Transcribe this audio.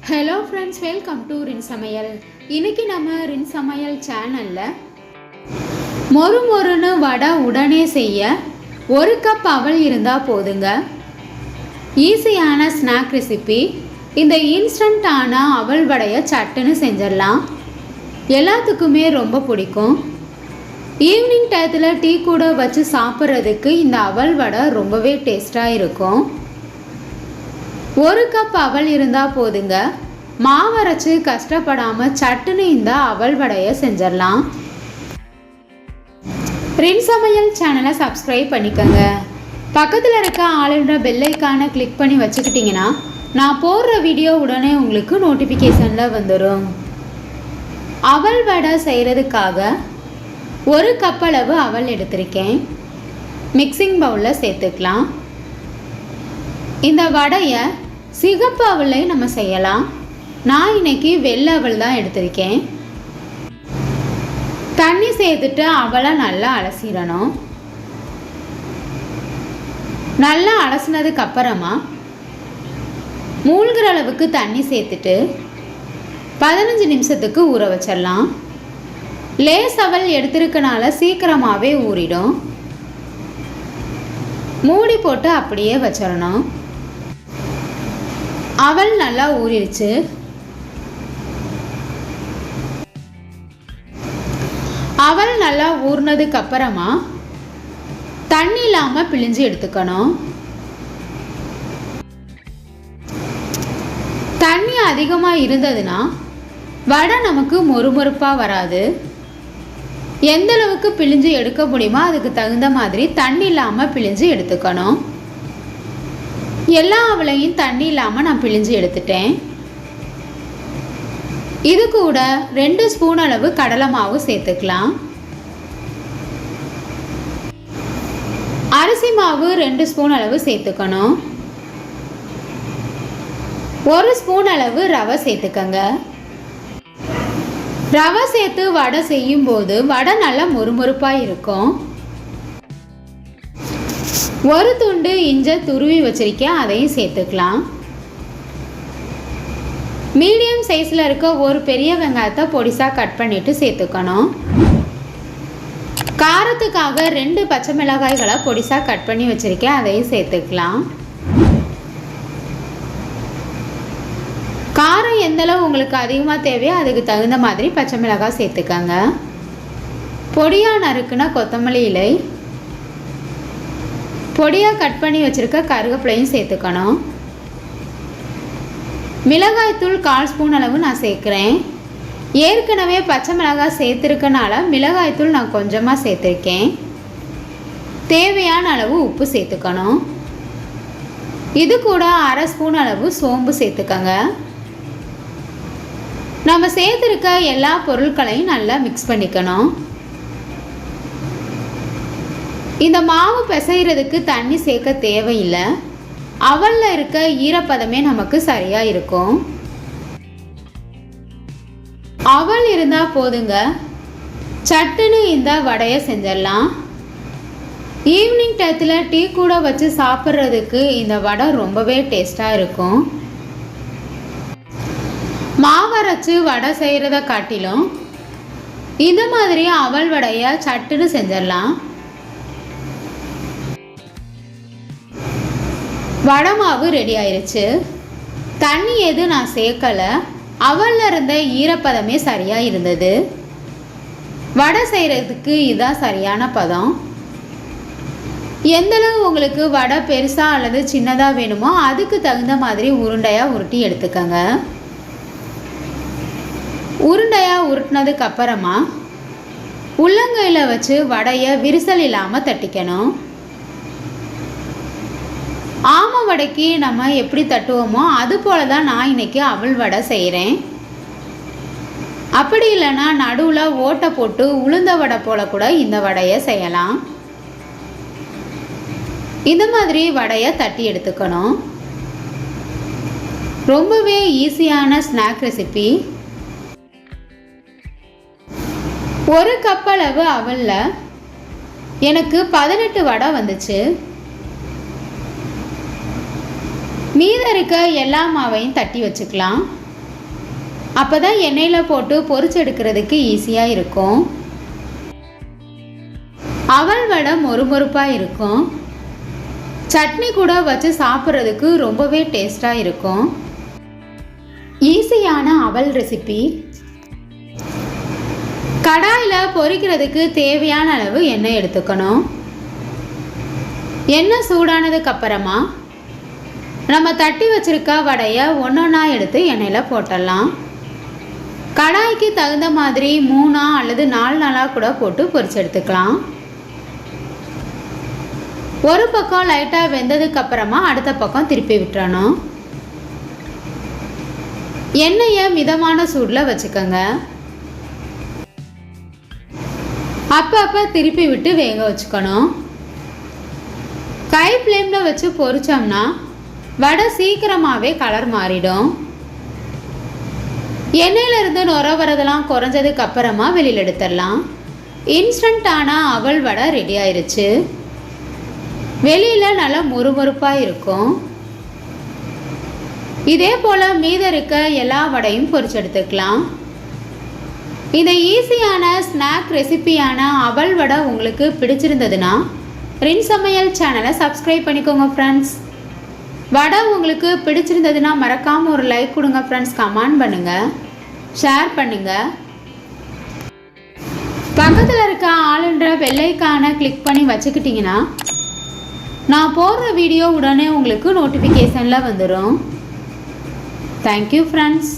Hello friends, welcome to ரின் சமையல். இன்றைக்கி நம்ம ரின் சமையல் சேனலில் மொறுன்னு வடை உடனே செய்ய 1 கப் அவல் இருந்தால் போதுங்க. ஈஸியான ஸ்நாக் ரெசிபி. இந்த இன்ஸ்டண்ட்டான அவல் வடையை சட்டுன்னு செஞ்சிடலாம். எல்லாத்துக்குமே ரொம்ப பிடிக்கும். ஈவினிங் டயத்தில் டீ கூட வச்சு சாப்பிட்றதுக்கு இந்த அவல் வடை ரொம்பவே டேஸ்ட்டாக இருக்கும். 1 கப் அவல் இருந்தால் போதுங்க. மாவரைச்சு கஷ்டப்படாமல் சட்டுன்னு இந்த அவல் வடையை செஞ்சிடலாம். ரின் சமையல் சேனலை சப்ஸ்கிரைப் பண்ணிக்கோங்க. பக்கத்தில் இருக்க ஆளுன்ற பெல் ஐக்கானை கிளிக் பண்ணி வச்சுக்கிட்டிங்கன்னா நான் போடுற வீடியோ உடனே உங்களுக்கு நோட்டிஃபிகேஷனில் வந்துடும். அவல் வடை செய்கிறதுக்காக 1 கப் அளவு அவல் எடுத்திருக்கேன். மிக்சிங் பவுலில் சேர்த்துக்கலாம். இந்த வடையை சிகப்பு அவல்லையும் நம்ம செய்யலாம். நான் இன்னைக்கு வெள்ளை அவல் தான் எடுத்திருக்கேன். தண்ணி சேர்த்துட்டு அவலை நல்லா அலசிடணும். நல்லா அலசினதுக்கு அப்புறமா மூழ்கிற அளவுக்கு தண்ணி சேர்த்துட்டு 15 நிமிஷத்துக்கு ஊற வச்சிடலாம். லேஸ் அவல் எடுத்திருக்கனால சீக்கிரமாகவே ஊறிடும். மூடி போட்டு அப்படியே வச்சிடணும். அவல் நல்லா ஊறிடுச்சு. அவல் நல்லா ஊறினதுக்கு அப்புறமா தண்ணி இல்லாமல் பிழிஞ்சு எடுத்துக்கணும். தண்ணி அதிகமாக இருந்ததுன்னா வடை நமக்கு மொறுமொறுப்பாக வராது. எந்த அளவுக்கு பிழிஞ்சு எடுக்க முடியுமோ அதுக்கு தகுந்த மாதிரி தண்ணி இல்லாமல் பிழிஞ்சு எடுத்துக்கணும். எல்லா அவளையும் தண்ணி இல்லாமல் நான் பிழிஞ்சு எடுத்துட்டேன். இது கூட 2 ஸ்பூன் அளவு கடலை மாவு சேர்த்துக்கலாம். அரிசி மாவு 2 ஸ்பூன் அளவு சேர்த்துக்கணும். 1 ஸ்பூன் அளவு ரவை சேர்த்துக்கங்க. ரவை சேர்த்து வடை செய்யும்போது வடை நல்லா மொறுமொறுப்பாக இருக்கும். 1 துண்டு இஞ்சி துருவி வச்சிருக்கேன், அதையும் சேர்த்துக்கலாம். மீடியம் சைஸில் இருக்க ஒரு பெரிய வெங்காயத்தை பொடிசாக கட் பண்ணிவிட்டு சேர்த்துக்கணும். காரத்துக்காக 2 பச்சை மிளகாய்களை பொடிசாக கட் பண்ணி வச்சுருக்கேன், அதையும் சேர்த்துக்கலாம். காரம் எந்தளவு உங்களுக்கு அதிகமாக தேவையோ அதுக்கு தகுந்த மாதிரி பச்சை மிளகாய் சேர்த்துக்கங்க. பொடியாக நறுக்குன கொத்தமல்லி இலை, பொடியாக கட் பண்ணி வச்சுருக்க கருவேப்பிலையும் சேர்த்துக்கணும். மிளகாய்த்தூள் 1/4 ஸ்பூன் அளவு நான் சேர்க்குறேன். ஏற்கனவே பச்சை மிளகாய் சேர்த்துருக்கனால மிளகாய்த்தூள் நான் கொஞ்சமாக சேர்த்துருக்கேன். தேவையான அளவு உப்பு சேர்த்துக்கணும். இது கூட 1/2 ஸ்பூன் அளவு சோம்பு சேர்த்துக்கங்க. நம்ம சேர்த்துருக்க எல்லா பொருட்களையும் நல்லா மிக்ஸ் பண்ணிக்கணும். இந்த மாவு பிசைகிறதுக்கு தண்ணி சேர்க்க தேவையில்லை. அவலில் இருக்க ஈரப்பதமே நமக்கு சரியாக இருக்கும். அவல் இருந்தால் போதுங்க. சட்டுன்னு இந்த வடையை செஞ்சிடலாம். ஈவினிங் டயத்தில் டீ கூட வச்சு சாப்பிட்றதுக்கு இந்த வடை ரொம்பவே டேஸ்ட்டாக இருக்கும். மாவரைச்சு வடை செய்கிறத காட்டிலும் இந்த மாதிரி அவல் வடையை சட்டுன்னு செஞ்சிடலாம். வடை மாவு ரெடி ஆயிடுச்சு. தண்ணி எதுவும் நான் சேர்க்கலை. அவலில் இருந்த ஈரப்பதமே சரியாக இருந்தது. வடை செய்கிறதுக்கு இதுதான் சரியான பதம். எந்தளவு உங்களுக்கு வடை பெருசாக அல்லது சின்னதாக வேணுமோ அதுக்கு தகுந்த மாதிரி உருண்டையாக உருட்டி எடுத்துக்கோங்க. உருண்டையாக உருட்டினதுக்கு அப்புறமா உள்ளங்கையில் வச்சு வடையை விரிசல் இல்லாமல் தட்டிக்கணும். ஆமை வடைக்கு நம்ம எப்படி தட்டுவோமோ அது போல தான் நான் இன்றைக்கி அவல் வடை செய்கிறேன். அப்படி இல்லைன்னா நடுவில் ஓட்டை போட்டு உளுந்த வடை போல் கூட இந்த வடையை செய்யலாம். இந்த மாதிரி வடையை தட்டி எடுத்துக்கணும். ரொம்பவே ஈஸியான ஸ்நாக் ரெசிபி. 1 கப் அளவு அவலில் எனக்கு 18 வடை வந்துச்சு. மீத இருக்க எல்லா மாவையும் தட்டி வச்சுக்கலாம். அப்போ தான் எண்ணெயில் போட்டு பொரிச்சு எடுக்கிறதுக்கு ஈஸியாக இருக்கும். அவல் வடை மொறுமொறுப்பாக இருக்கும். சட்னி கூட வச்சு சாப்பிட்றதுக்கு ரொம்பவே டேஸ்டாக இருக்கும். ஈஸியான அவல் ரெசிபி. கடாயில் பொரிக்கிறதுக்கு தேவையான அளவு எண்ணெய் எடுத்துக்கணும். எண்ணெய் சூடானதுக்கு அப்புறமா நம்ம தட்டி வச்சிருக்க வடையை ஒன்றொன்னா எடுத்து எண்ணெயில் போட்டுடலாம். கடாய்க்கு தகுந்த மாதிரி 3 அல்லது 4 நாளாக கூட போட்டு பொரிச்சு எடுத்துக்கலாம். ஒரு பக்கம் லைட்டாக வெந்ததுக்கு அப்புறமா அடுத்த பக்கம் திருப்பி விட்டுறணும். எண்ணெயை மிதமான சூடில் வச்சுக்கோங்க. அப்பப்போ திருப்பி விட்டு வேக வச்சுக்கணும். கை ஃப்ளேமில் வச்சு பொரிச்சோம்னா வடை சீக்கிரமாகவே கலர் மாறிடும். எண்ணெயிலிருந்து நுர வரதெல்லாம் குறைஞ்சதுக்கு அப்புறமா வெளியில் எடுத்துடலாம். இன்ஸ்டண்ட்டான அவல் வடை ரெடி ஆயிடுச்சு. வெளியில் நல்லா மொறுமொறுப்பாக இருக்கும். இதே போல் மீதம் இருக்க எல்லா வடையும் பொரிச்சு எடுத்துக்கலாம். இந்த ஈஸியான ஸ்நாக் ரெசிபியான அவல் வடை உங்களுக்கு பிடிச்சிருந்ததுன்னா ரின் சமையல் சேனலை சப்ஸ்கிரைப் பண்ணிக்கோங்க ஃப்ரெண்ட்ஸ். வடை உங்களுக்கு பிடிச்சிருந்ததுன்னா மறக்காமல் ஒரு லைக் கொடுங்க ஃப்ரெண்ட்ஸ். கமெண்ட் பண்ணுங்கள், ஷேர் பண்ணுங்கள். பக்கத்தில் இருக்க ஆளுன்ற பெல்லைக்கான கிளிக் பண்ணி வச்சுக்கிட்டிங்கன்னா நான் போடுற வீடியோ உடனே உங்களுக்கு நோட்டிஃபிகேஷனில் வந்துடும். Thank you friends.